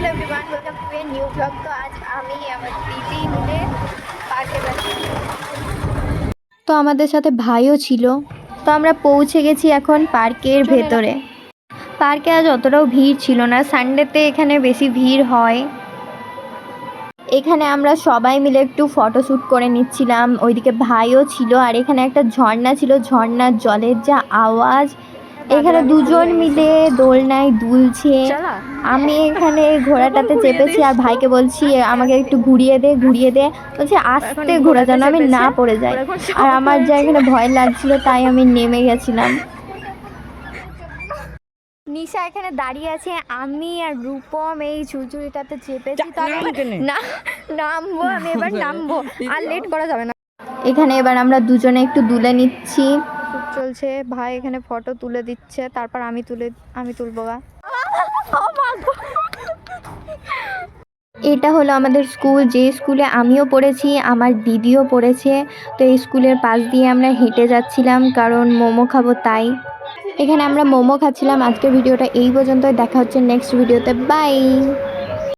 Hello everyone, welcome to a new blog. তো আজ আমি আমার দিদি মিলে পার্কে যাচ্ছি। তো আমাদের সাথে ভাইও ছিল। তো আমরা পৌঁছে গেছি এখন পার্কের ভেতরে। পার্কে আজ অতটাও ভিড় ছিল না, সানডেতে এখানে বেশি ভিড় হয়। এখানে আমরা সবাই মিলে একটু ফটোশ্যুট করে নিচ্ছিলাম, ওইদিকে ভাইও ছিল। আর এখানে একটা ঝর্ণা ছিল, ঝর্ণার জলের যা আওয়াজ। এখানে দুজন মিলে দোলনায় দুলছে। আমি এখানে ঘোড়াটাতে চেপেছি আর ভাইকে বলছি আমাকে একটু ঘুরিয়ে দে বলছে আস্তে ঘোরা যেন আমি না পড়ে যাই। আর আমার যা এখানে ভয় লাগছিল তাই আমি নেমে গেছিলাম। নিশা এখানে দাঁড়িয়ে আছে, আমি আর রূপম এই ঝুরঝুরিটাতে চেপেছি। না নামবো, আমি এবার নামবো, আর লেট করা যাবে না। এখানে এবার আমরা দুজনে একটু দুলে নিচ্ছি, শুট চলছে। ভাই এখানে ফটো তুলে দিচ্ছে, তারপর আমি তুলবো গা। এটা হলো আমাদের স্কুল, যে স্কুলে আমিও পড়েছি, আমার দিদিও পড়েছে। তো এই স্কুলের পাশ দিয়ে আমরা হেঁটে যাচ্ছিলাম কারণ মোমো খাবো তাই। এখানে আমরা মোমো খাচ্ছিলাম। আজকের ভিডিওটা এই পর্যন্ত, দেখা হচ্ছে নেক্সট ভিডিওতে, বাই।